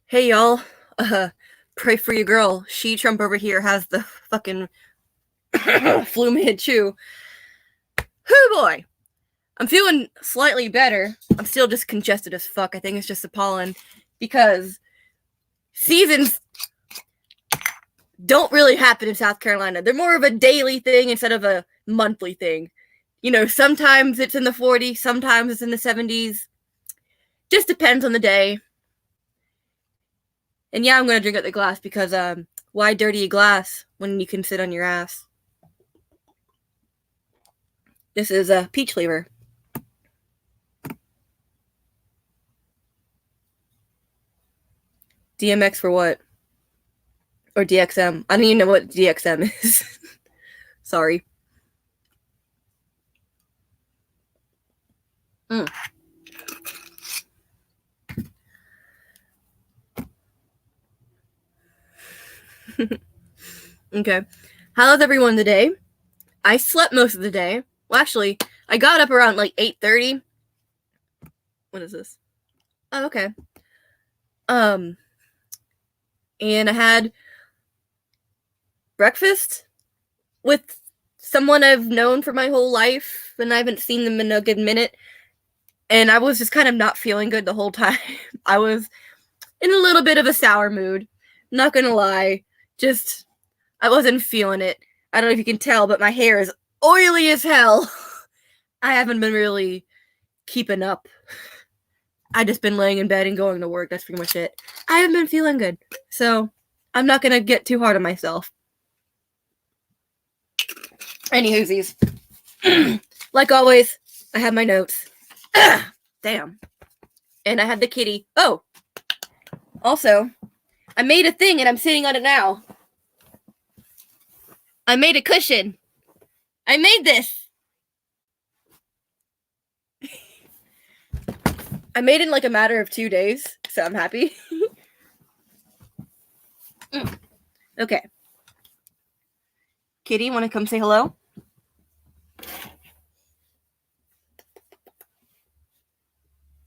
Hey y'all, pray for your girl. She Trump over here has the fucking flu mid chew. Hoo boy, I'm feeling slightly better. I'm still just congested as fuck. I think it's just the pollen because seasons don't really happen in South Carolina. They're more of a daily thing instead of a monthly thing. You know, sometimes it's in the 40s, sometimes it's in the 70s. Just depends on the day. And yeah, I'm gonna drink out the glass because why dirty a glass when you can sit on your ass? This is a peach flavor. DMX for what? Or DXM? I don't even know what DXM is. Sorry. Okay. How's everyone today? I slept most of the day. Well, actually, I got up around like 8:30. What is this? Oh, okay. And I had breakfast with someone I've known for my whole life, and I haven't seen them in a good minute. And I was just kind of not feeling good the whole time. I was in a little bit of a sour mood. Not gonna lie. Just, I wasn't feeling it. I don't know if you can tell, but my hair is oily as hell. I haven't been really keeping up. I just been laying in bed and going to work. That's pretty much it. I haven't been feeling good. So, I'm not gonna get too hard on myself. Anywhoosies. Like always, I have my notes. Damn. And I had the kitty. Oh! Also, I made a thing and I'm sitting on it now. I made a cushion. I made this. I made it in like a matter of 2 days, so I'm happy. Okay. Kitty, want to come say hello?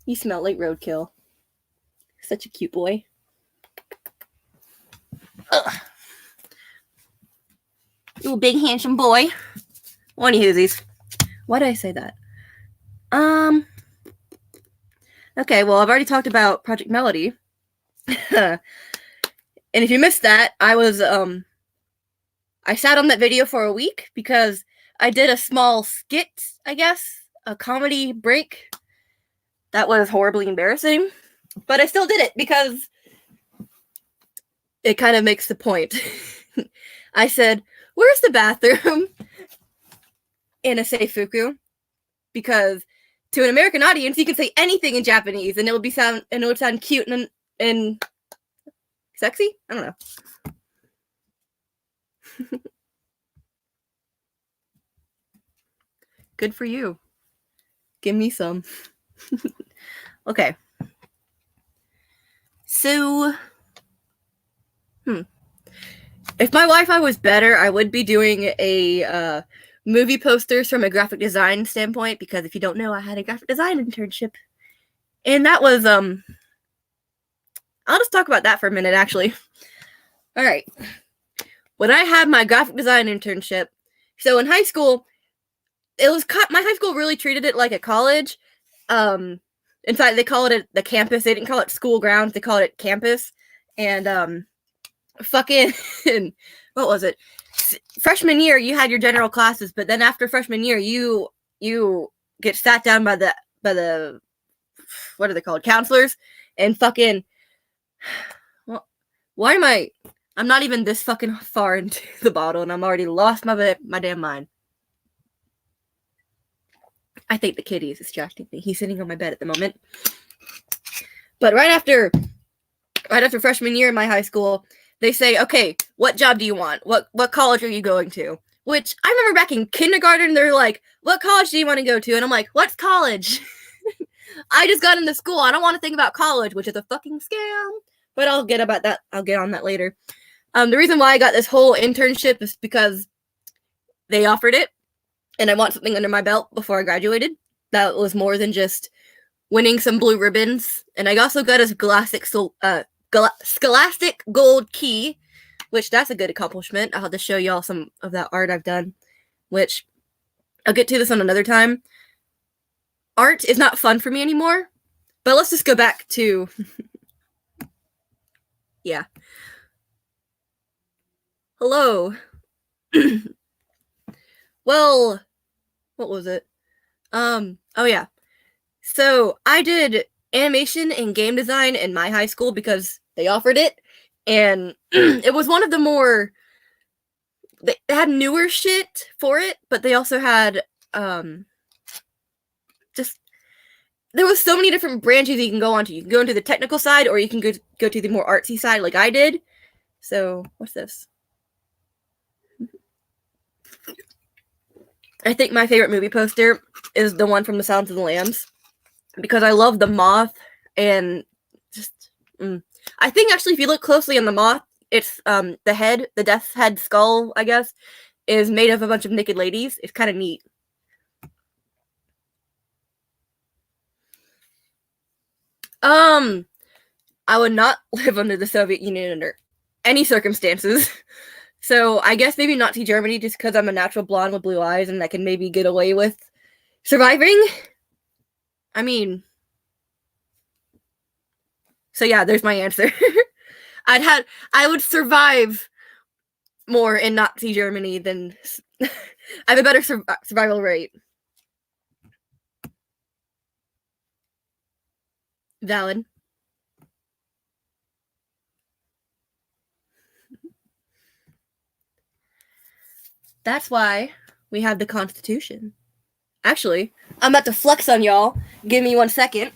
You smell like roadkill. Such a cute boy. Ugh. You big handsome boy. One hoosies. Why did I say that? Okay, well, I've already talked about Project Melody. And if you missed that, I sat on that video for a week because I did a small skit, I guess, a comedy break. That was horribly embarrassing, but I still did it because it kind of makes the point. I said, "Where's the bathroom?" in a Seifuku, because to an American audience, you can say anything in Japanese and it would sound cute and sexy. I don't know. Good for you. Give me some. Okay. So, if my Wi-Fi was better, I would be doing a movie posters from a graphic design standpoint, because if you don't know, I had a graphic design internship. And that was, I'll just talk about that for a minute, actually. All right. When I had my graphic design internship, so in high school, my high school really treated it like a college. In fact, they call it the campus. They didn't call it school grounds. They called it campus. And, fucking, what was it? Freshman year, you had your general classes, but then after freshman year, you get sat down by the what are they called? Counselors, and fucking, well, why am I'm not even this fucking far into the bottle, and I'm already lost my damn mind. I think the kitty is distracting me. He's sitting on my bed at the moment. But right after freshman year in my high school, they say, okay, what job do you want? What college are you going to? Which I remember back in kindergarten, they're like, what college do you want to go to? And I'm like, what's college? I just got into school. I don't want to think about college, which is a fucking scam. But I'll get on that later. The reason why I got this whole internship is because they offered it, and I want something under my belt before I graduated. That was more than just winning some blue ribbons, and I also got a Scholastic Gold Key, which that's a good accomplishment. I'll have to show y'all some of that art I've done, which I'll get to this on another time. Art is not fun for me anymore, but let's just go back to yeah. Hello. Well, what was it? Oh yeah. So I did animation and game design in my high school because they offered it, and it was one of the more. They had newer shit for it, but they also had just there was so many different branches you can go onto. You can go into the technical side, or you can go to the more artsy side, like I did. So what's this? I think my favorite movie poster is the one from The Silence of the Lambs, because I love the moth and just. I think actually, if you look closely on the moth, it's the head, the death's head skull, I guess, is made of a bunch of naked ladies. It's kind of neat. I would not live under the Soviet Union under any circumstances. So I guess maybe Nazi Germany, just because I'm a natural blonde with blue eyes and I can maybe get away with surviving. I mean, so yeah, there's my answer. I would survive more in Nazi Germany than I have a better survival rate. Valid. That's why we have the Constitution. Actually, I'm about to flex on y'all. Give me 1 second.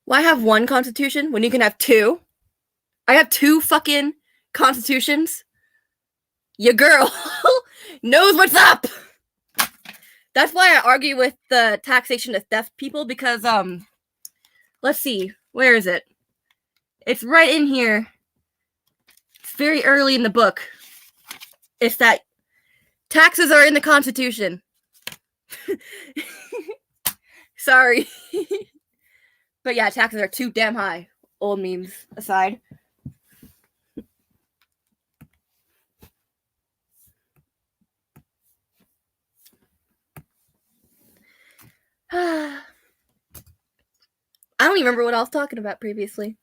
Why have one Constitution when you can have two? I have two fucking constitutions. Your girl knows what's up. That's why I argue with the taxation of theft people, because let's see, where is it? It's right in here. It's very early in the book. It's that taxes are in the Constitution. Sorry. But yeah, taxes are too damn high. Old memes aside. I don't even remember what I was talking about previously.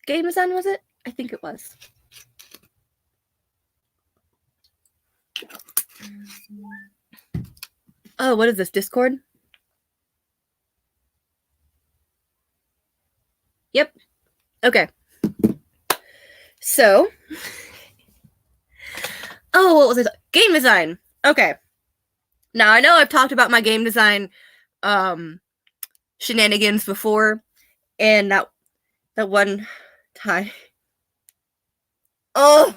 Game design, was it? I think it was. Oh, what is this? Discord? Yep. Okay. So. Oh, what was it? Game design. Okay. Now, I know I've talked about my game design shenanigans before, and that one time. Oh!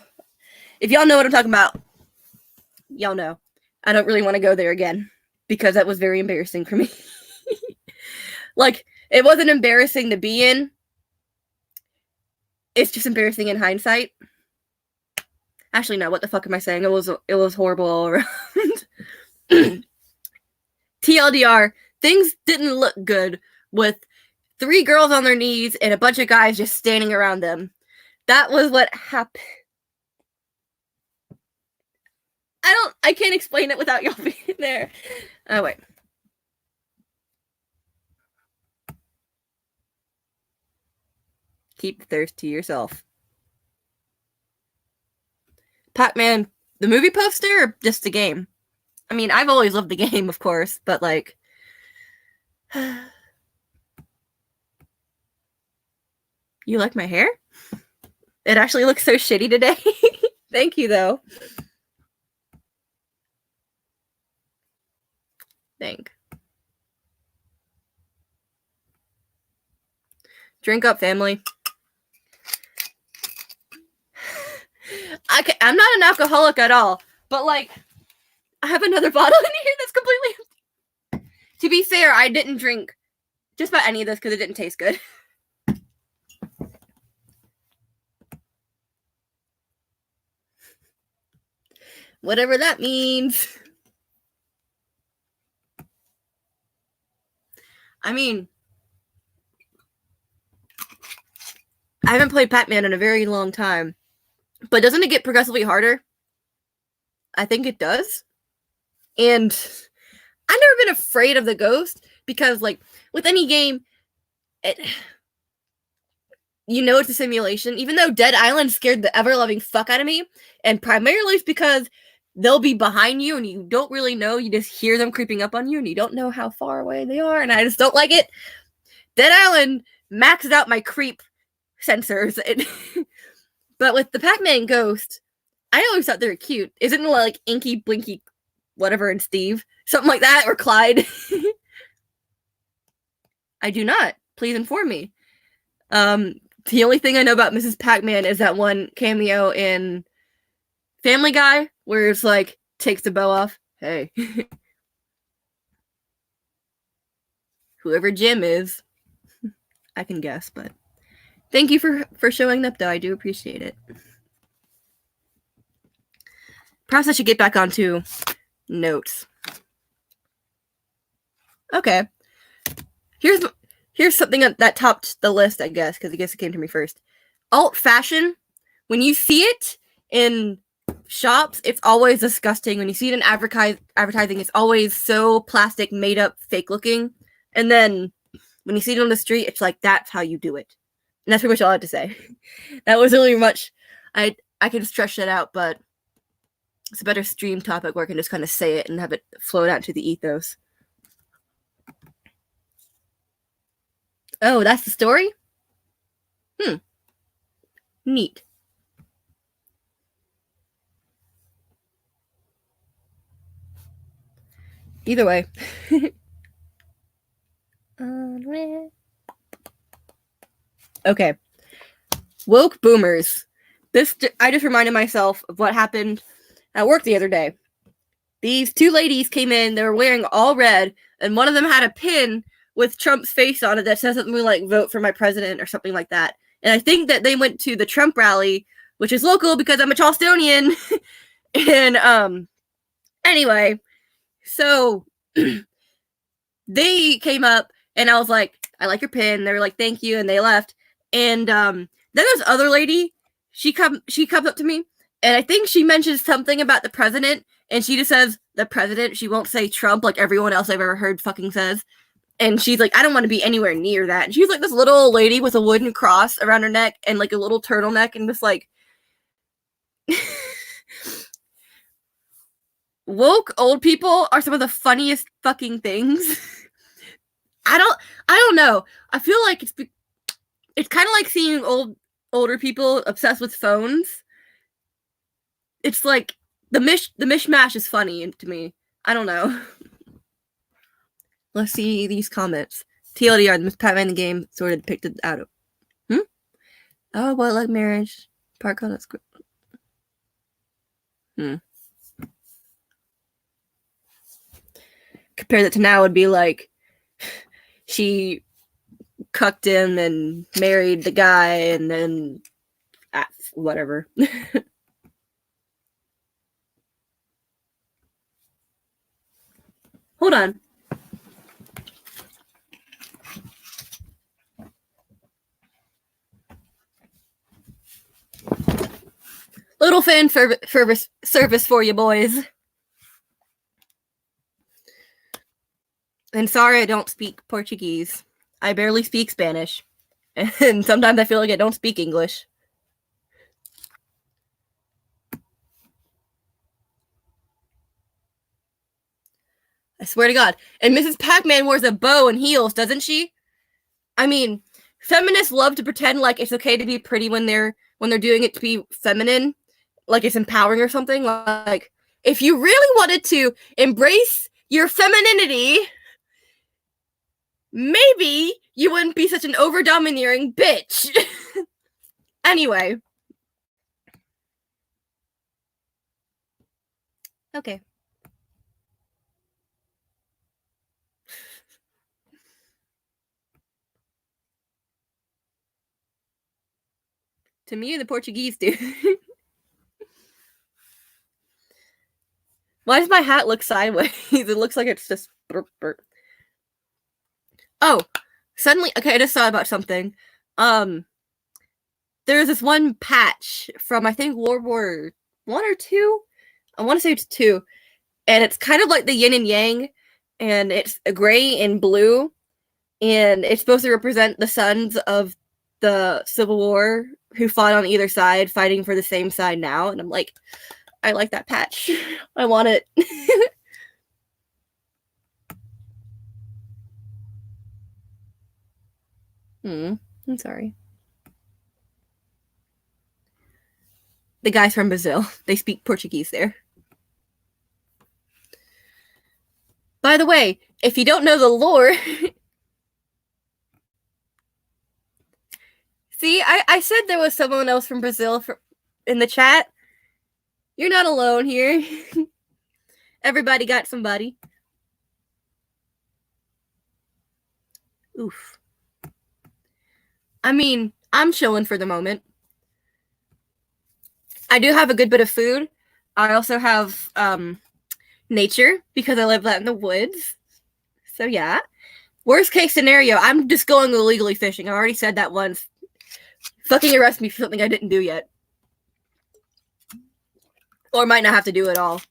If y'all know what I'm talking about, y'all know. I don't really want to go there again, because that was very embarrassing for me. Like, it wasn't embarrassing to be in. It's just embarrassing in hindsight. Actually, no, what the fuck am I saying? It was horrible all around. TLDR, things didn't look good with 3 girls on their knees and a bunch of guys just standing around them. That was what happened. I can't explain it without y'all being there. Oh, wait. Keep the thirst to yourself. Pac-Man, the movie poster or just the game? I mean, I've always loved the game, of course, but like... You like my hair? It actually looks so shitty today. Thank you, though. Thank. Drink up, family. I'm not an alcoholic at all, but like, I have another bottle in here that's completely empty. To be fair, I didn't drink just about any of this because it didn't taste good. Whatever that means. I mean, I haven't played Pac-Man in a very long time, but doesn't it get progressively harder? I think it does. And I've never been afraid of the ghost because, like, with any game, you know it's a simulation. Even though Dead Island scared the ever-loving fuck out of me, and primarily it's because they'll be behind you and you don't really know. You just hear them creeping up on you and you don't know how far away they are, and I just don't like it. Dead Island maxes out my creep sensors. But with the Pac-Man ghost, I always thought they were cute. Isn't it like Inky, Blinky, whatever, and Steve? Something like that, or Clyde. I do not. Please inform me. The only thing I know about Mrs. Pac-Man is that one cameo in Family Guy where it's like, takes the bow off. Hey. Whoever Jim is, I can guess, but thank you for showing up, though. I do appreciate it. Perhaps I should get back onto notes. Okay. Here's something that topped the list, I guess, because I guess it came to me first. Alt fashion. When you see it in shops, it's always disgusting. When you see it in advertising, it's always so plastic, made up, fake looking. And then when you see it on the street, it's like, that's how you do it. And that's pretty much all I had to say. That wasn't really much. I could stretch that out, but it's a better stream topic where I can just kind of say it and have it float out to the ethos. Oh, that's the story? Neat. Either way. Okay. Woke boomers. I just reminded myself of what happened at work the other day. These two ladies came in, they were wearing all red, and one of them had a pin with Trump's face on it that says something like, vote for my president or something like that. And I think that they went to the Trump rally, which is local because I'm a Charlestonian. And anyway, so they came up and I was like, I like your pin. They were like, thank you. And they left. And then this other lady, she comes up to me and I think she mentions something about the president and she just says the president. She won't say Trump like everyone else I've ever heard fucking says. And she's like, I don't want to be anywhere near that. And she's like this little old lady with a wooden cross around her neck and like a little turtleneck and just like woke old people are some of the funniest fucking things. I don't know. I feel like it's kind of like seeing older people obsessed with phones. It's like the mishmash is funny to me. I don't know. Let's see these comments. TLDR, the Miss Pac-Man the game sort of depicted out of. Oh, what like marriage? Part called that's Compare that to now would be like she cucked him and married the guy and then whatever. Hold on. Little fan service for you boys. And sorry I don't speak Portuguese. I barely speak Spanish. And sometimes I feel like I don't speak English. I swear to God. And Mrs. Pac-Man wears a bow and heels, doesn't she? I mean, feminists love to pretend like it's okay to be pretty when they're doing it to be feminine, like it's empowering or something. Like, if you really wanted to embrace your femininity, maybe you wouldn't be such an over-domineering bitch. Anyway. Okay. To me, the Portuguese do. Why does my hat look sideways? It looks like it's just burp, burp. Oh, suddenly, okay, I just thought about something. There's this one patch from, I think, World War I or II. I want to say it's II. And it's kind of like the yin and yang, and it's a gray and blue, and it's supposed to represent the sons of the Civil War who fought on either side, fighting for the same side now. And I'm like, I like that patch. I want it. I'm sorry. The guys from Brazil, they speak Portuguese there. By the way, if you don't know the lore, see, I said there was someone else from Brazil in the chat. You're not alone here. Everybody got somebody. Oof. I mean, I'm chilling for the moment. I do have a good bit of food. I also have nature because I live out in the woods. So yeah. Worst case scenario, I'm just going illegally fishing. I already said that once. Fucking arrest me for something I didn't do yet. Or might not have to do it all.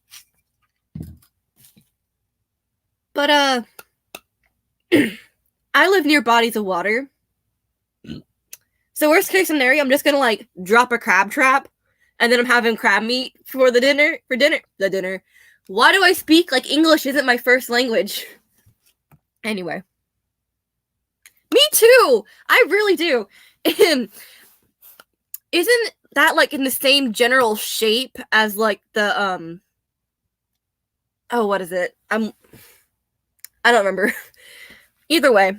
But I live near bodies of water. So worst case scenario, I'm just gonna like drop a crab trap, and then I'm having crab meat for dinner. Why do I speak like English isn't my first language? Anyway. Me too! I really do. Isn't that like in the same general shape as like the oh, what is it? I don't remember. Either way,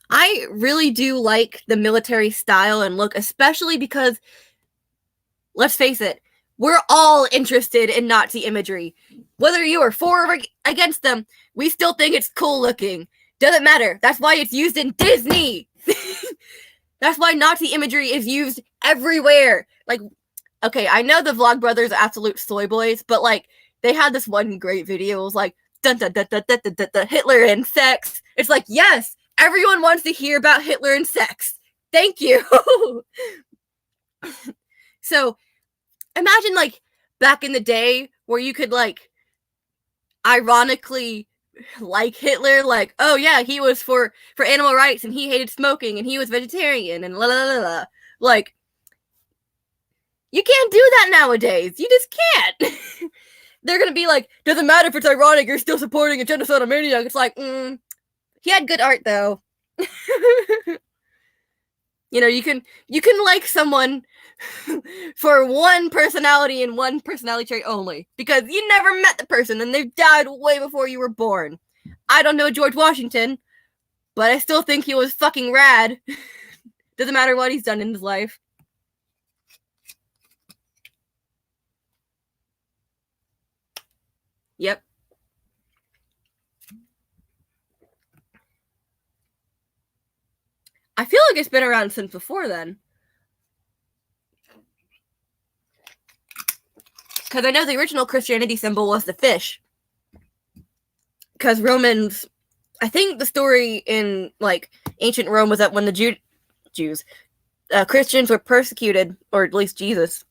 I really do like the military style and look, especially because, let's face it, we're all interested in Nazi imagery. Whether you are for or against them, we still think it's cool looking. Doesn't matter. That's why it's used in Disney. That's why Nazi imagery is used everywhere. Like, okay, I know the Vlogbrothers are absolute soy boys, but like, they had this one great video. It was like, dun dun dun dun dun dun dun, dun Hitler and sex. It's like, yes, everyone wants to hear about Hitler and sex. Thank you. So, imagine like back in the day where you could like ironically like Hitler, like, oh yeah, he was for animal rights and he hated smoking and he was vegetarian and la la la la. Like, you can't do that nowadays. You just can't. They're gonna be like, doesn't matter if it's ironic, you're still supporting a genocidal maniac. It's like, he had good art though. You know, you can like someone for one personality and one personality trait only, because you never met the person and they've died way before you were born. I don't know George Washington, but I still think he was fucking rad. Doesn't matter what he's done in his life. Yep. I feel like it's been around since before then. Because I know the original Christianity symbol was the fish. Because Romans, I think the story in like ancient Rome was that when the Christians were persecuted, or at least Jesus,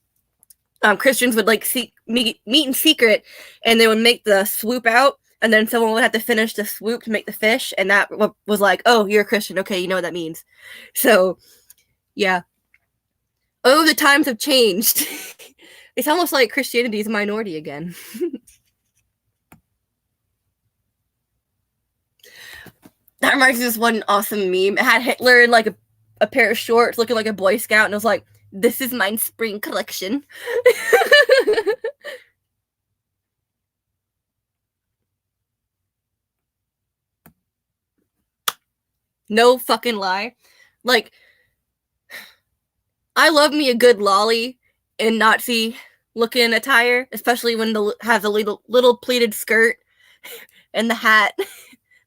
Christians would like meet in secret, and they would make the swoop out, and then someone would have to finish the swoop to make the fish, and that was like, oh, you're a Christian, okay, you know what that means. So, yeah. Oh, the times have changed. It's almost like Christianity is a minority again. That reminds me of this one awesome meme. It had Hitler in like a pair of shorts looking like a Boy Scout, and it was like, this is my spring collection. No fucking lie. Like, I love me a good lolly in Nazi looking attire, especially when has a little pleated skirt and the hat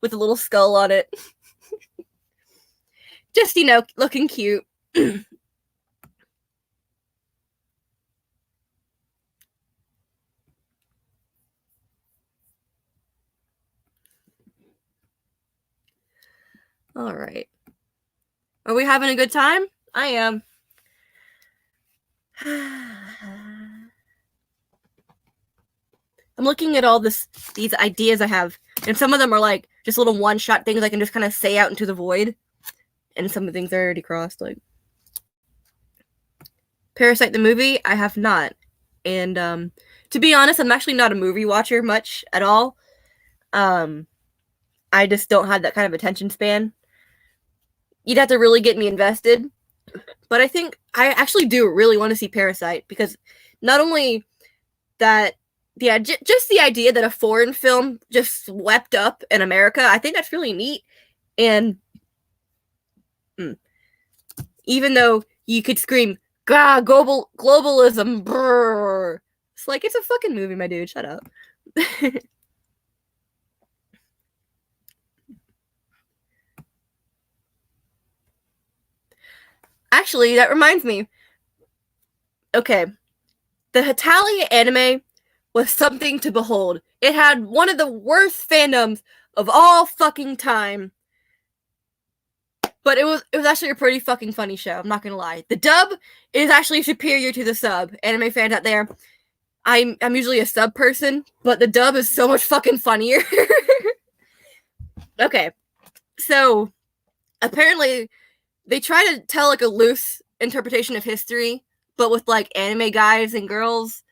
with a little skull on it. Just, you know, looking cute. All right. Are we having a good time? I am. I'm looking at all these ideas I have, and some of them are like just little one-shot things I can just kind of say out into the void, and some of the things are already crossed. Like Parasite the movie, I have not, and to be honest, I'm actually not a movie watcher much at all. I just don't have that kind of attention span. You'd have to really get me invested, but I think I actually do really want to see Parasite because not only that just the idea that a foreign film just swept up in America, I think that's really neat. And even though you could scream, "God, globalism," brr, it's like it's a fucking movie, my dude. Shut up. Actually, that reminds me. Okay, the Hetalia anime was something to behold. It had one of the worst fandoms of all fucking time. But it was actually a pretty fucking funny show, I'm not gonna lie. The dub is actually superior to the sub. Anime fans out there, I'm usually a sub person, but the dub is so much fucking funnier. Okay. So apparently they try to tell like a loose interpretation of history, but with like anime guys and girls.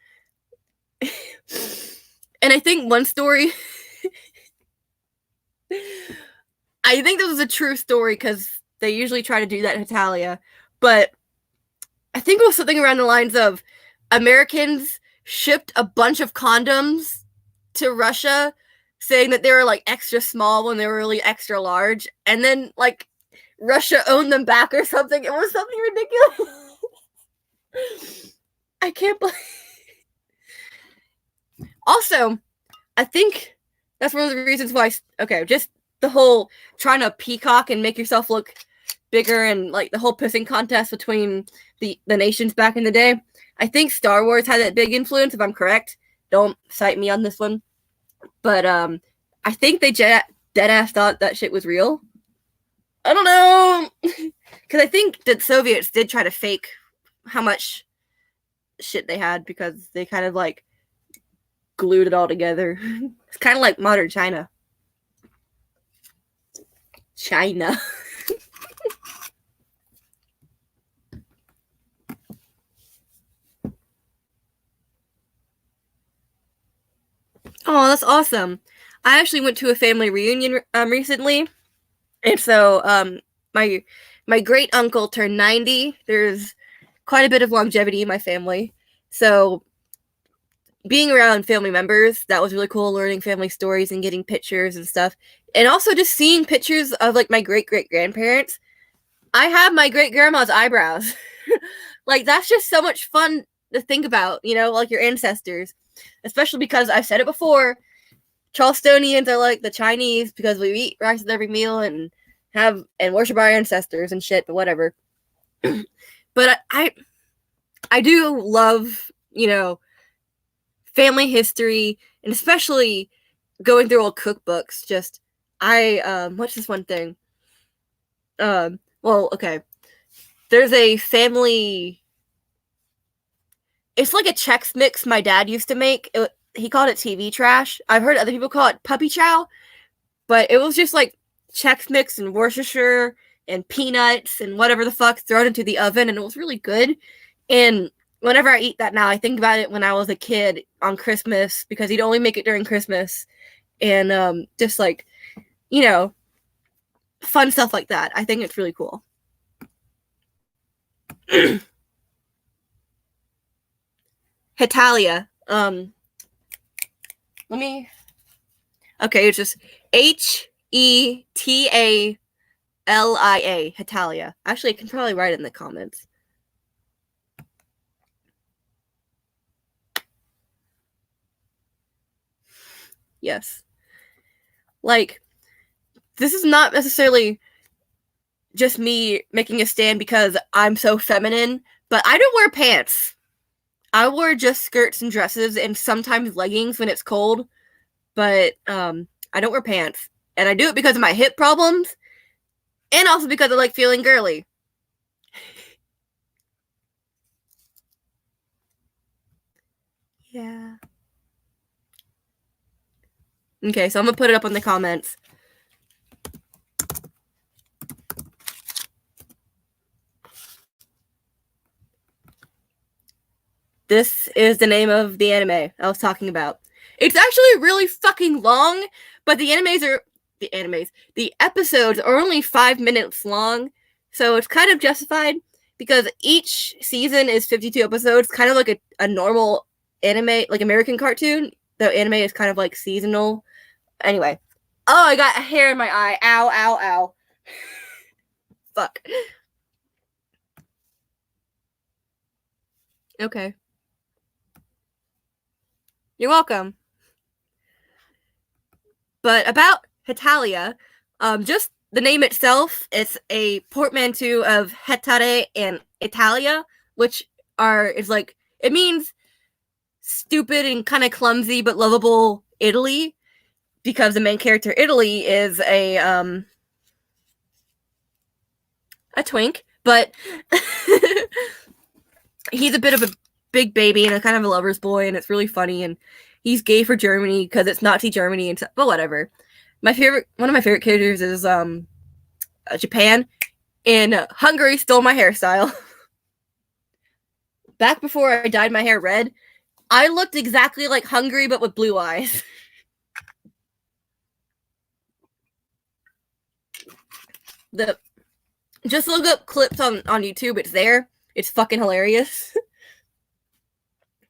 And I think one story I think this is a true story because they usually try to do that in Hetalia, but I think it was something around the lines of Americans shipped a bunch of condoms to Russia saying that they were like extra small when they were really extra large, and then like Russia owned them back or something. It was something ridiculous. I can't believe. Also, I think that's one of the reasons why. Okay, just the whole trying to peacock and make yourself look bigger, and like the whole pissing contest between the nations back in the day. I think Star Wars had that big influence, if I'm correct. Don't cite me on this one. But I think they dead ass thought that shit was real. I don't know. Because I think that Soviets did try to fake how much shit they had because they kind of like glued it all together. It's kind of like modern China. China. Oh, that's awesome. I actually went to a family reunion recently. And so my great uncle turned 90. There's quite a bit of longevity in my family. So being around family members, that was really cool, learning family stories and getting pictures and stuff. And also just seeing pictures of like my great great grandparents. I have my great grandma's eyebrows. Like that's just so much fun to think about, you know, like your ancestors. Especially because I've said it before, Charlestonians are like the Chinese because we eat rice with every meal and have and worship our ancestors and shit, but whatever. But I do love, you know, family history and especially going through old cookbooks. Just what's this one thing? Well, okay. There's a family. It's like a Chex Mix my dad used to make. He called it TV trash. I've heard other people call it puppy chow, but it was just like Chex Mix and Worcestershire and peanuts and whatever the fuck thrown into the oven, and it was really good. And whenever I eat that now, I think about it when I was a kid on Christmas because he'd only make it during Christmas, and just like, you know, fun stuff like that. I think it's really cool. Hetalia. Let me. Okay, it's just Hetalia. Hetalia. Actually, I can probably write it in the comments. Yes. Like, this is not necessarily just me making a stand because I'm so feminine, but I don't wear pants. I wear just skirts and dresses and sometimes leggings when it's cold, but I don't wear pants. And I do it because of my hip problems. And also because I like feeling girly. Yeah. Okay, so I'm gonna put it up in the comments. This is the name of the anime I was talking about. It's actually really fucking long, but the episodes are only 5 minutes long, so it's kind of justified because each season is 52 episodes, kind of like a normal anime, like American cartoon. The anime is kind of like seasonal. Anyway. Oh, I got a hair in my eye. Ow, ow, ow. Fuck. Okay. You're welcome. But about Hetalia, just the name itself, it's a portmanteau of Hetare and Italia, which is like, it means stupid and kind of clumsy but lovable Italy, because the main character Italy is a twink, but he's a bit of a big baby and a kind of a lover's boy, and it's really funny, and he's gay for Germany because it's Nazi Germany, and but whatever. One of my favorite characters is Japan, and Hungary stole my hairstyle. Back before I dyed my hair red, I looked exactly like Hungary but with blue eyes. Just look up clips on YouTube. It's there. It's fucking hilarious.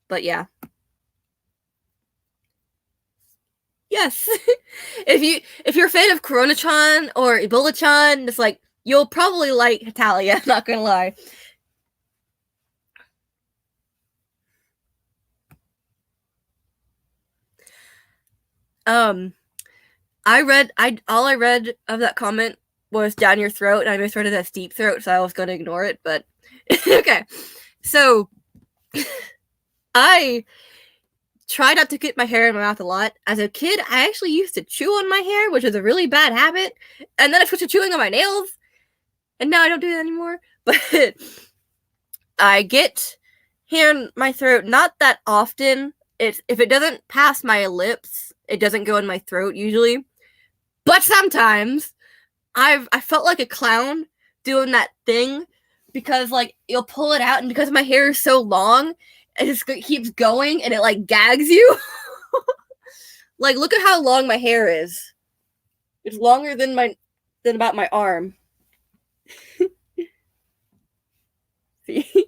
But yeah. Yes. if you're a fan of Corona-chan or Ebola-chan, it's like you'll probably like Hetalia, not gonna lie. All I read of that comment was down your throat, and I misread it as deep throat, so I was gonna ignore it, but okay. So I try not to get my hair in my mouth a lot. As a kid, I actually used to chew on my hair, which is a really bad habit. And then I switched to chewing on my nails, and now I don't do that anymore. But I get hair in my throat not that often. If it doesn't pass my lips, it doesn't go in my throat usually. But sometimes I felt like a clown doing that thing because like you'll pull it out, and because my hair is so long, it just keeps going and it like gags you. Like, look at how long my hair is. It's longer than about my arm. See?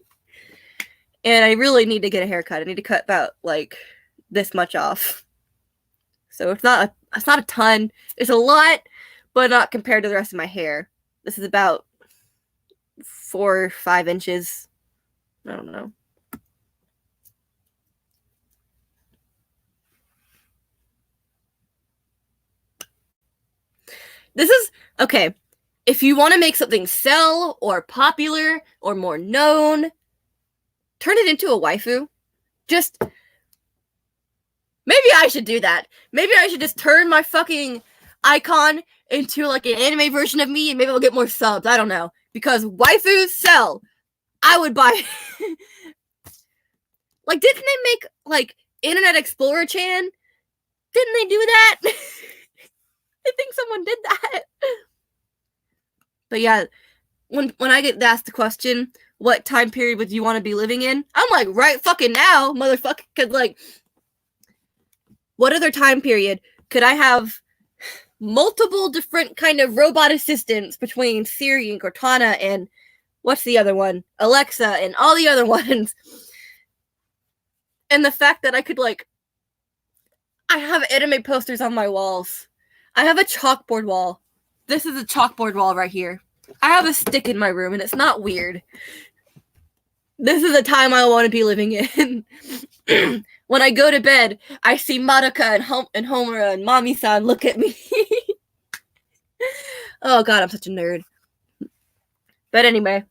And I really need to get a haircut. I need to cut about like this much off. So it's not a ton. It's a lot, but not compared to the rest of my hair. This is about 4 or 5 inches. I don't know. This is okay. If you want to make something sell or popular or more known, turn it into a waifu. Just maybe I should do that. Maybe I should just turn my fucking icon into like an anime version of me, and maybe I'll get more subs. I don't know. Because waifus sell. I would buy. Like, didn't they make like Internet Explorer Chan? Didn't they do that? I think someone did that. But yeah, when I get asked the question, what time period would you want to be living in? I'm like, right fucking now, motherfucker. Cause like, what other time period could I have multiple different kind of robot assistants between Siri and Cortana and what's the other one? Alexa and all the other ones. And the fact that I could like, I have anime posters on my walls. I have a chalkboard wall. This is a chalkboard wall right here. I have a stick in my room, and it's not weird. This is a time I want to be living in. When I go to bed, I see Madoka and Homura and Mami-san look at me. Oh god, I'm such a nerd. But anime.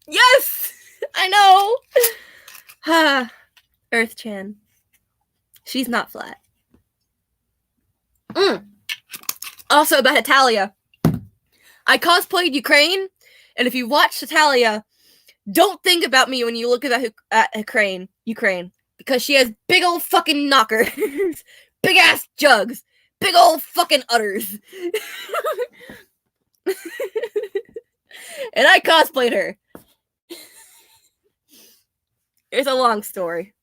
Yes! I know! Earth-chan. She's not flat. Also about Hetalia. I cosplayed Ukraine, and if you watch Hetalia, don't think about me when you look at Ukraine, because she has big old fucking knockers, big ass jugs, big old fucking udders. And I cosplayed her. It's a long story.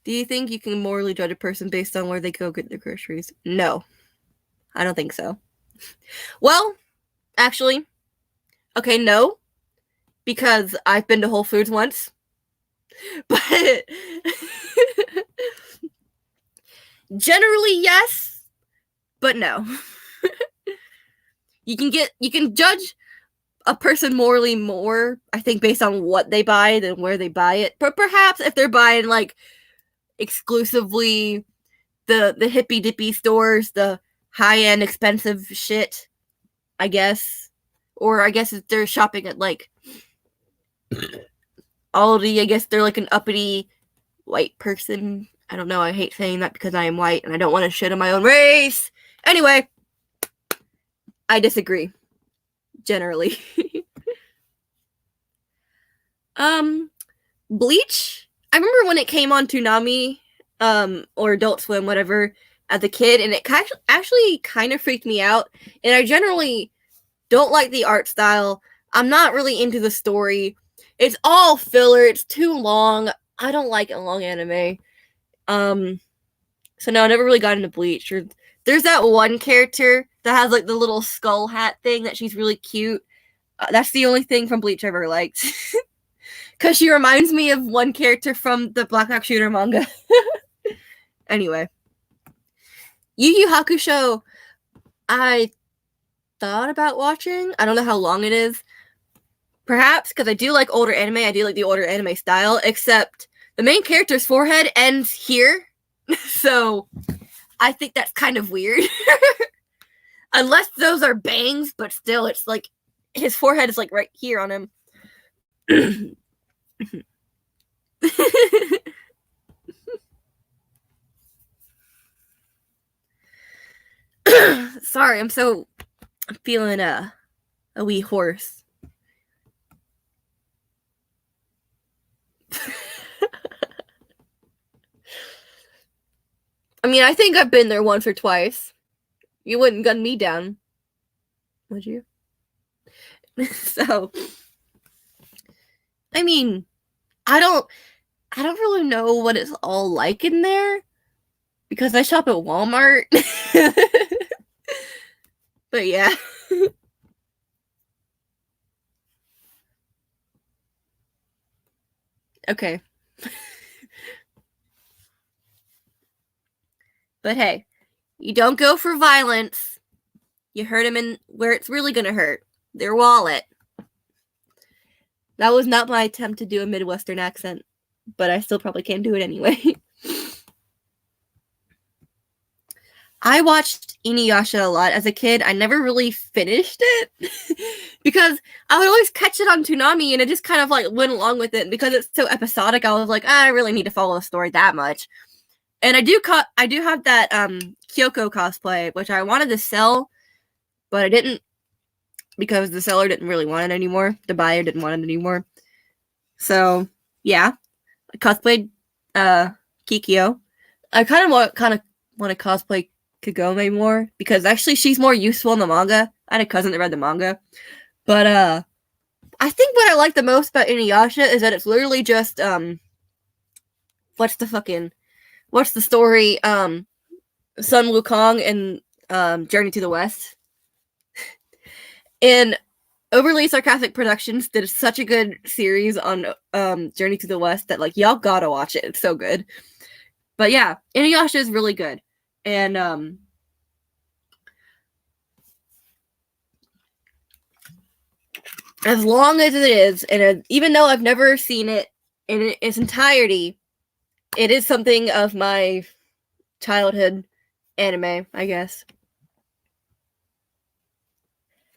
Do you think you can morally judge a person based on where they go get their groceries? No. I don't think so. Well, actually, okay, no. Because I've been to Whole Foods once. But generally, yes. But no. You can judge a person morally more, I think, based on what they buy than where they buy it. But perhaps if they're buying like exclusively the hippy dippy stores, the high end expensive shit, I guess. Or I guess if they're shopping at like Aldi, I guess they're like an uppity white person. I don't know, I hate saying that because I am white and I don't want to shit on my own race. Anyway, I disagree. Generally. Bleach? I remember when it came on Toonami, or Adult Swim, whatever, as a kid, and it actually kind of freaked me out. And I generally don't like the art style. I'm not really into the story. It's all filler. It's too long. I don't like a long anime. So no, I never really got into Bleach. There's that one character that has like the little skull hat thing that she's really cute. That's the only thing from Bleach I ever liked. Because she reminds me of one character from the Black Rock Shooter manga. Anyway. Yu Yu Hakusho, I thought about watching. I don't know how long it is. Perhaps, because I do like older anime. I do like the older anime style, except the main character's forehead ends here. So, I think that's kind of weird. Unless those are bangs, but still, it's like, his forehead is like right here on him. Sorry, I'm feeling a wee hoarse. I mean, I think I've been there once or twice. You wouldn't gun me down, would you? So, I mean, I don't really know what it's all like in there because I shop at Walmart. But yeah. Okay. But hey, you don't go for violence. You hurt them in where it's really gonna hurt. Their wallet. That was not my attempt to do a Midwestern accent, but I still probably can't do it anyway. I watched Inuyasha a lot as a kid. I never really finished it because I would always catch it on Toonami and it just kind of like went along with it. And because it's so episodic, I was like, I really need to follow the story that much. And I do have that Kyoko cosplay, which I wanted to sell, but I didn't because the seller didn't really want it anymore. The buyer didn't want it anymore. So yeah, I cosplayed Kikyo. I kind of want to cosplay Kagome more because actually she's more useful in the manga. I had a cousin that read the manga, but I think what I like the most about Inuyasha is that it's literally just what's the story? Sun Wukong and Journey to the West. And Overly Sarcastic Productions did such a good series on Journey to the West that like y'all gotta watch it. It's so good. But yeah, Inuyasha is really good. And as long as it is, and even though I've never seen it in its entirety, it is something of my childhood anime, I guess.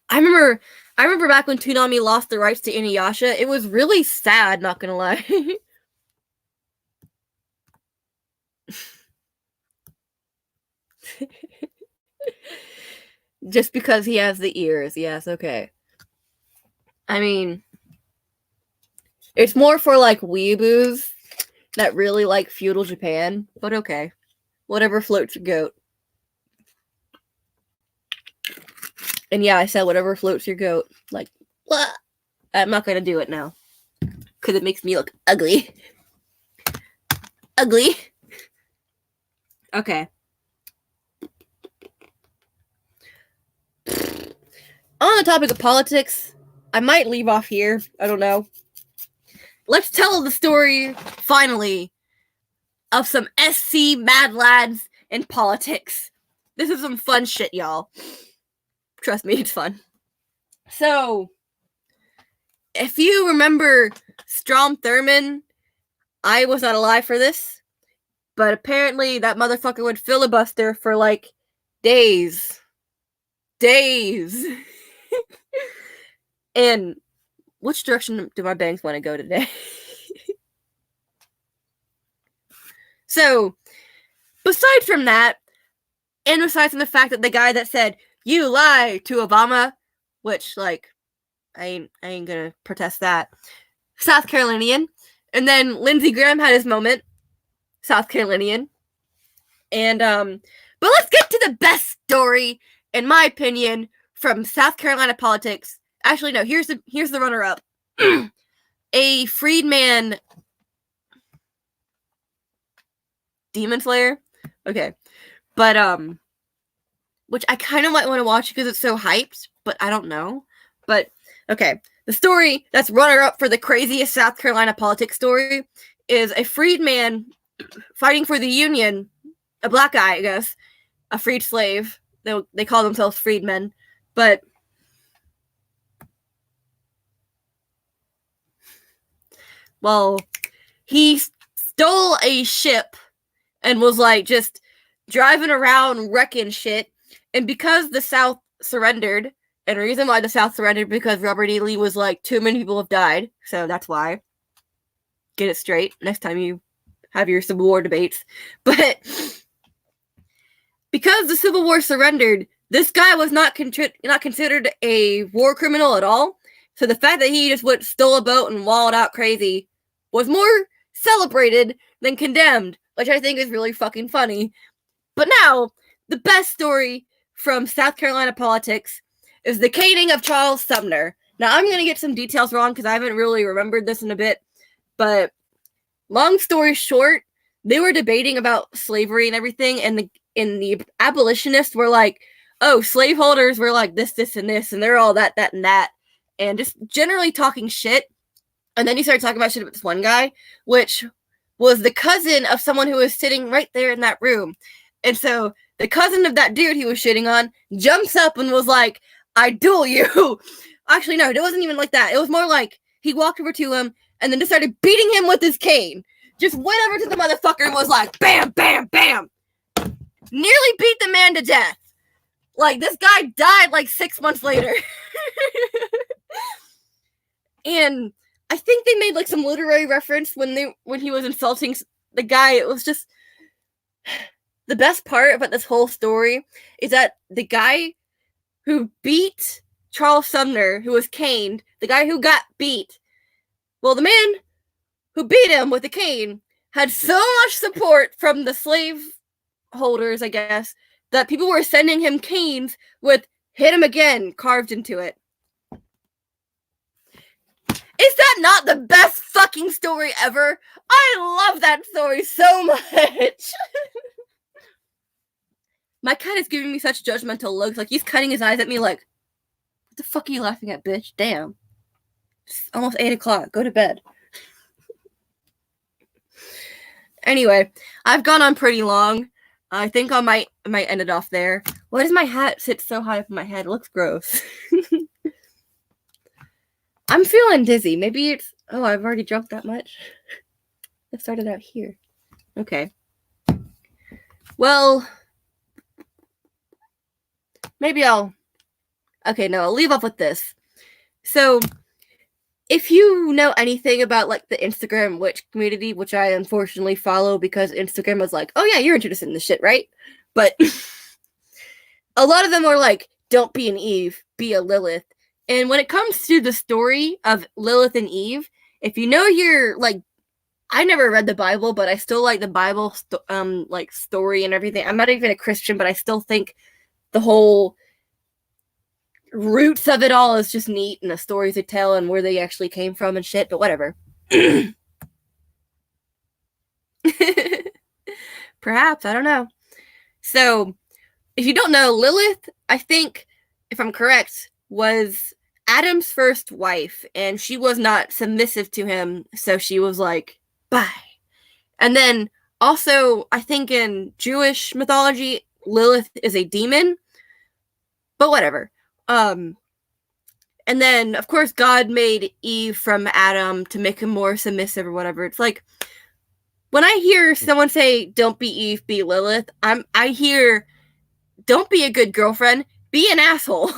I remember back when Toonami lost the rights to Inuyasha. It was really sad, not gonna lie. Just because he has the ears, yes, okay. I mean, it's more for like weeaboos that really like feudal Japan, but okay. Whatever floats your goat. And yeah, I said whatever floats your goat. Like, what? I'm not gonna do it now. Because it makes me look ugly. Ugly. Okay. On the topic of politics, I might leave off here. I don't know. Let's tell the story, finally, of some SC mad lads in politics. This is some fun shit, y'all. Trust me, it's fun. So, if you remember Strom Thurmond, I was not alive for this, but apparently that motherfucker would filibuster for like days. Days. And which direction do my bangs want to go today? So, besides from that, and besides from the fact that the guy that said, "You lie" to Obama, which, like, I ain't gonna protest that, South Carolinian. And then Lindsey Graham had his moment, South Carolinian. And, but let's get to the best story, in my opinion, from South Carolina politics. Actually, no, here's the runner-up. A freedman demon slayer. Okay. But, which I kind of might want to watch because it's so hyped, but I don't know. But, okay. The story that's runner-up for the craziest South Carolina politics story is a freedman fighting for the Union, a black guy, I guess, a freed slave. They call themselves freedmen, but well, he stole a ship and was like just driving around wrecking shit. And because the South surrendered, and the reason why the South surrendered because Robert E. Lee was like, too many people have died, so that's why. Get it straight next time you have your Civil War debates. But because the Civil War surrendered, this guy was not considered a war criminal at all. So the fact that he just stole a boat and walled out crazy was more celebrated than condemned, which I think is really fucking funny. But now, the best story from South Carolina politics is the caning of Charles Sumner. Now, I'm going to get some details wrong because I haven't really remembered this in a bit. But long story short, they were debating about slavery and everything, and the abolitionists were like, oh, slaveholders were like this, and this, and they're all that, and that, and just generally talking shit. And then he started talking about shit with this one guy, which was the cousin of someone who was sitting right there in that room. And so the cousin of that dude he was shitting on jumps up and was like, I duel you. Actually, no, it wasn't even like that. It was more like he walked over to him and then just started beating him with his cane. Just went over to the motherfucker and was like, bam, bam, bam. Nearly beat the man to death. Like, this guy died like 6 months later. And I think they made like some literary reference when he was insulting the guy. It was just the best part about this whole story is that the guy who beat Charles Sumner, who was caned, the guy who got beat, well, the man who beat him with the cane had so much support from the slave holders, I guess, that people were sending him canes with "hit him again" carved into it. Is that not the best fucking story ever? I love that story so much. My cat is giving me such judgmental looks. Like, he's cutting his eyes at me like, what the fuck are you laughing at, bitch? Damn. It's almost 8 o'clock. Go to bed. Anyway, I've gone on pretty long. I think I might end it off there. Why does my hat sit so high up in my head? It looks gross. I'm feeling dizzy. Maybe it's... Oh, I've already drunk that much. I started out here. Okay. Well... Maybe I'll... Okay, no, I'll leave off with this. So, if you know anything about, like, the Instagram witch community, which I unfortunately follow because Instagram was like, oh yeah, you're interested in this shit, right? But a lot of them are like, don't be an Eve, be a Lilith. And when it comes to the story of Lilith and Eve, if you know your like, I never read the Bible, but I still like the Bible like story and everything. I'm not even a Christian, but I still think the whole roots of it all is just neat and the stories they tell and where they actually came from and shit, but whatever. Perhaps, I don't know. So, if you don't know, Lilith, I think, if I'm correct, was Adam's first wife, and she was not submissive to him, so she was like, bye. And then also, I think in Jewish mythology, Lilith is a demon, but whatever. And then, of course, God made Eve from Adam to make him more submissive or whatever. It's like, when I hear someone say, don't be Eve, be Lilith, I hear, don't be a good girlfriend, be an asshole.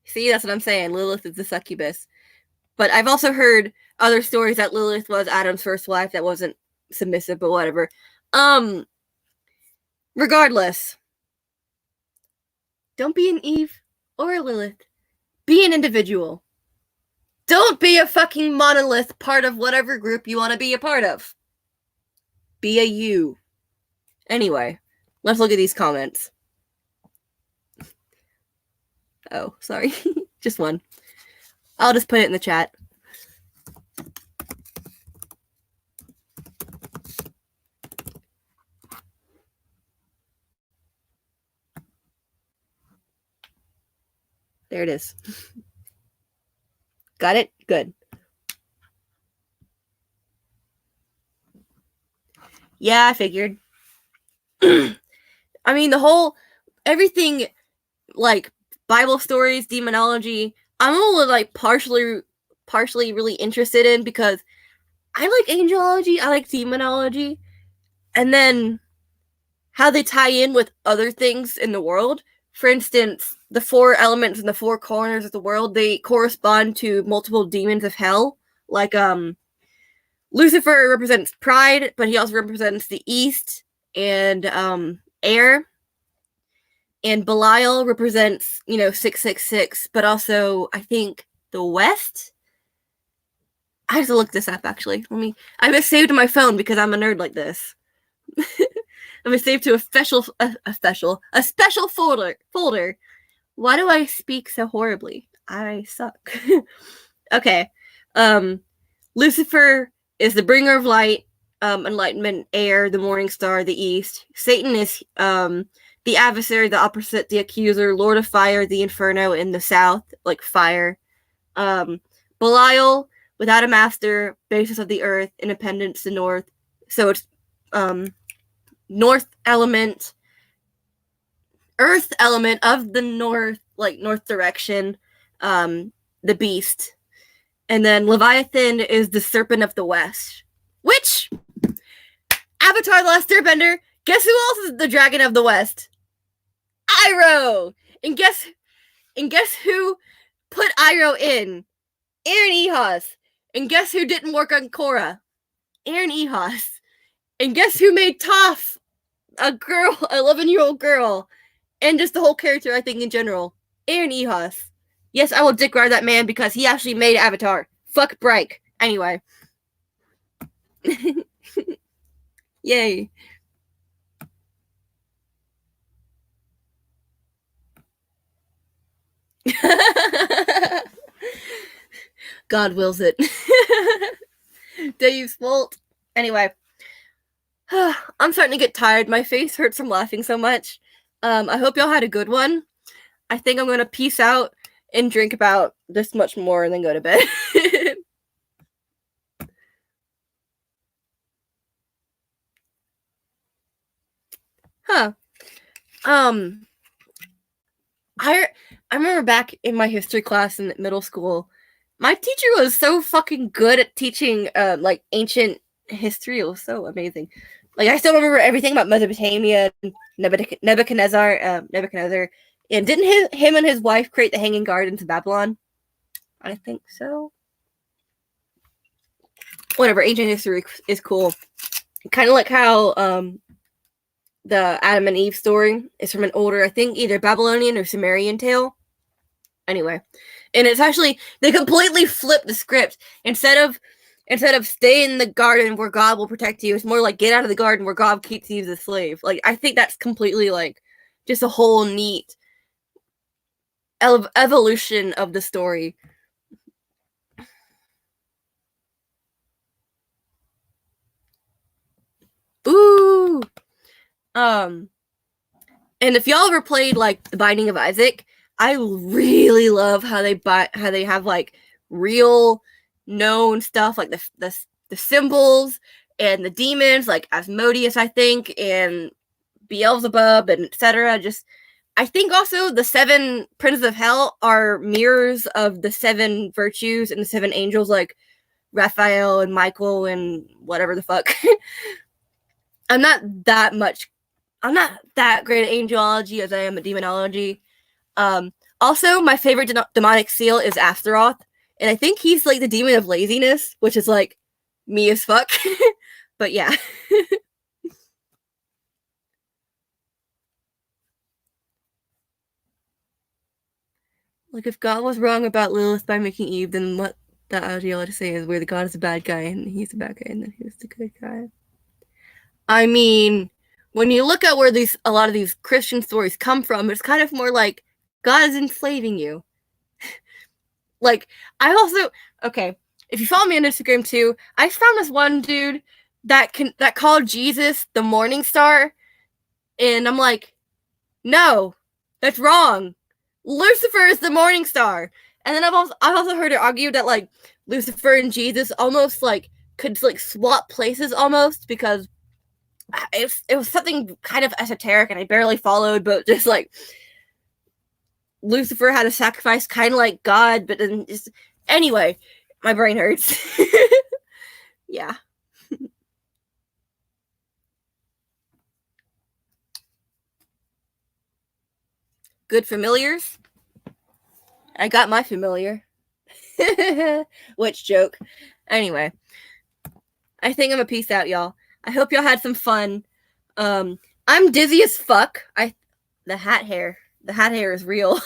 See, that's what I'm saying. Lilith is the succubus. But I've also heard other stories that Lilith was Adam's first wife that wasn't submissive, but whatever. Regardless, don't be an Eve or a Lilith. Be an individual. Don't be a fucking monolith part of whatever group you want to be a part of. Be a you. Anyway, let's look at these comments. Oh, sorry. Just one. I'll just put it in the chat. There it is. Got it? Good. Yeah, I figured. I mean, everything, like, Bible stories, demonology, I'm only, like, partially really interested in because I like angelology, I like demonology, and then how they tie in with other things in the world. For instance, the 4 elements in the 4 corners of the world, they correspond to multiple demons of hell. Like, Lucifer represents pride, but he also represents the east and air. And Belial represents, 666, but also, I think, the west. I have to look this up, actually. I have it saved to my phone because I'm a nerd like this. I'm saved to a special folder. Why do I speak so horribly? I suck. Okay. Lucifer is the bringer of light, enlightenment, air, the morning star, the east. Satan is the adversary, the opposite, the accuser, lord of fire, the inferno in the south, like fire. Belial, without a master, basis of the earth, independence, the north. So it's north element, earth element of the north, like north direction, the beast. And then Leviathan is the serpent of the west. Which, Avatar: The Last Airbender, guess who else is the dragon of the west? Iroh! And guess who put Iroh in? Eren Ehos. And guess who didn't work on Korra? Eren Ehos. And guess who made Toph a girl, 11-year-old girl, and just the whole character, I think, in general? Eren Ehos. Yes, I will dick ride that man because he actually made Avatar. Fuck Bryke. Anyway. Yay. God wills it. Dave's fault. Anyway. I'm starting to get tired. My face hurts from laughing so much. I hope y'all had a good one. I think I'm going to peace out and drink about this much more and then go to bed. Huh. I remember back in my history class in middle school, my teacher was so fucking good at teaching like ancient history. It was so amazing. Like, I still remember everything about Mesopotamia, Nebuchadnezzar, and didn't him and his wife create the Hanging Gardens of Babylon? I think so. Whatever, ancient history is cool. Kind of like how the Adam and Eve story is from an older, I think, either Babylonian or Sumerian tale. Anyway, and it's actually, they completely flip the script. Instead of stay in the garden where God will protect you, it's more like get out of the garden where God keeps you as a slave. Like, I think that's completely like just a whole neat evolution of the story. Ooh. And if y'all ever played like The Binding of Isaac, I really love how they have like real known stuff, like the symbols and the demons, like Asmodeus, I think, and Beelzebub, and etc. Just, I think also the 7 princes of hell are mirrors of the 7 virtues and the 7 angels, like Raphael and Michael and whatever the fuck. I'm not that great at angelology as I am at demonology. Also, my favorite demonic seal is Astaroth, and I think he's like the demon of laziness, which is like me as fuck. But yeah. Like, if God was wrong about Lilith by making Eve, then what the ideology say is where the God is a bad guy and he's the bad guy and then he was the good guy. I mean, when you look at where a lot of these Christian stories come from, it's kind of more like God is enslaving you. Like, I also, okay, if you follow me on Instagram too, I found this one dude that called Jesus the morning star, and I'm like, no, that's wrong. Lucifer is the morning star. And then I've also heard it argued that like Lucifer and Jesus almost like could like swap places almost, because it was something kind of esoteric and I barely followed, but just like Lucifer had a sacrifice kind of like God, but then just, anyway, my brain hurts. Yeah. Good familiars. I got my familiar. Which joke. Anyway, I think I'm gonna peace out, y'all. I hope y'all had some fun. I'm dizzy as fuck. The hat hair is real.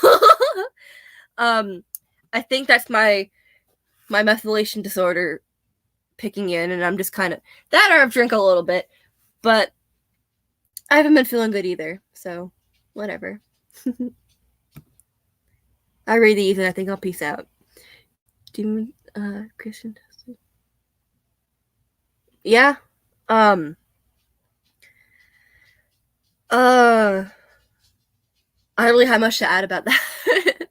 I think that's my methylation disorder picking in, and I'm just kind of that, or I've drank a little bit, but I haven't been feeling good either, so whatever. I read these and I think I'll peace out. Demon Christian testing. Yeah. I don't really have much to add about that.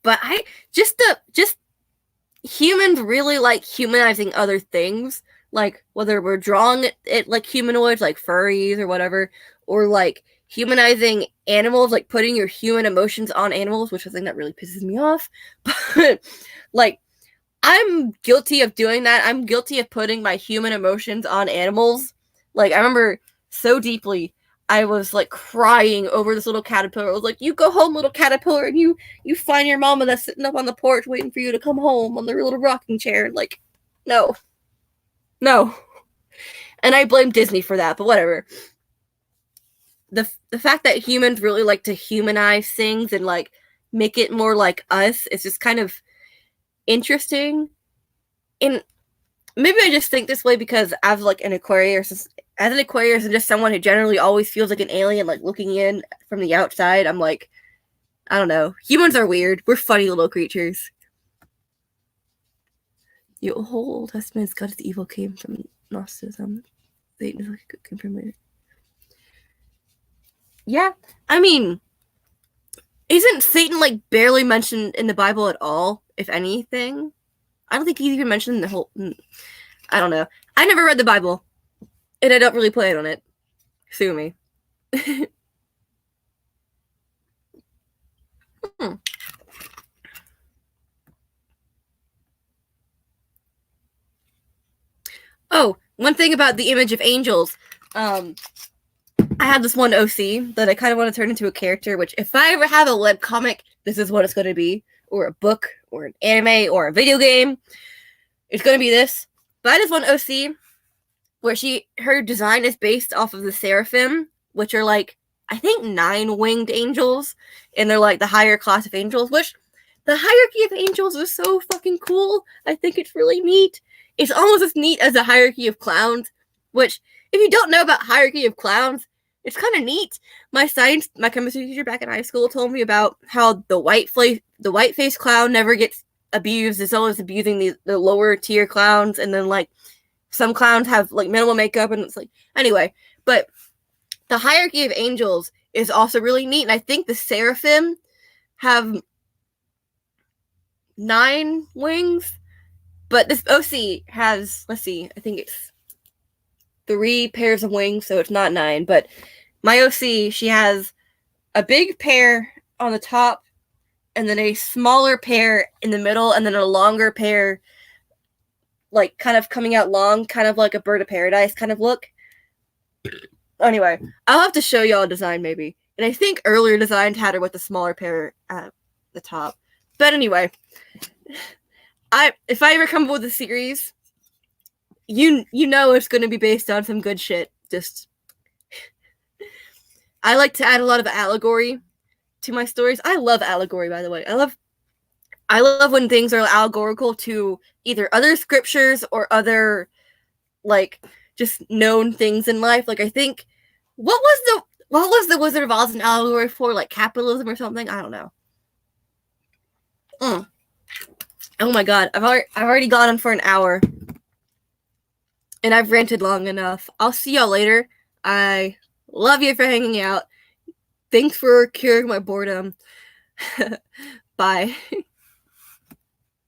But just humans really like humanizing other things, like whether we're drawing it like humanoids, like furries or whatever, or like humanizing animals, like putting your human emotions on animals, which is something that really pisses me off. But like, I'm guilty of doing that. I'm guilty of putting my human emotions on animals. Like, I remember so deeply, I was like crying over this little caterpillar. I was like, you go home, little caterpillar, and you find your mama that's sitting up on the porch waiting for you to come home on their little rocking chair. And like, no. And I blame Disney for that, but whatever. The fact that humans really like to humanize things and like make it more like us is just kind of interesting. And maybe I just think this way because as like an Aquarius and just someone who generally always feels like an alien, like looking in from the outside, I'm like, I don't know. Humans are weird. We're funny little creatures. The whole Old Testament's God is evil came from Gnosticism. Satan is like a good confirmation. Yeah, I mean, isn't Satan like barely mentioned in the Bible at all, if anything? I don't think he's even mentioned in the whole. I don't know. I never read the Bible, and I don't really plan on it. Sue me. Oh, one thing about the image of angels. I have this one OC that I kind of want to turn into a character, which if I ever have a webcomic, this is what it's going to be. Or a book, or an anime, or a video game. It's going to be this. But I just want OC. where her design is based off of the seraphim, which are like, I think 9 winged angels, and they're like the higher class of angels, which the hierarchy of angels is so fucking cool. I think it's really neat. It's almost as neat as the hierarchy of clowns, which, if you don't know about hierarchy of clowns, it's kind of neat. My chemistry teacher back in high school told me about how the white face clown never gets abused. It's always abusing the lower tier clowns, and then like some clowns have like minimal makeup, and it's like, anyway. But the hierarchy of angels is also really neat, and I think the seraphim have 9 wings, but this OC has, let's see, I think it's 3 pairs of wings, so it's not 9. But my OC, she has a big pair on the top, and then a smaller pair in the middle, and then a longer pair, like kind of coming out long, kind of like a bird of paradise kind of look. Anyway, I'll have to show y'all a design maybe. And I think earlier designs had her with a smaller pair at the top. But anyway, if I ever come up with a series, you know it's going to be based on some good shit. Just, I like to add a lot of allegory to my stories. I love allegory, by the way. I love when things are allegorical to either other scriptures or other, like, just known things in life. Like, I think, what was the Wizard of Oz an allegory for? Like capitalism or something? I don't know. Oh my god, I've already gone on for an hour, and I've ranted long enough. I'll see y'all later. I love you for hanging out. Thanks for curing my boredom. Bye.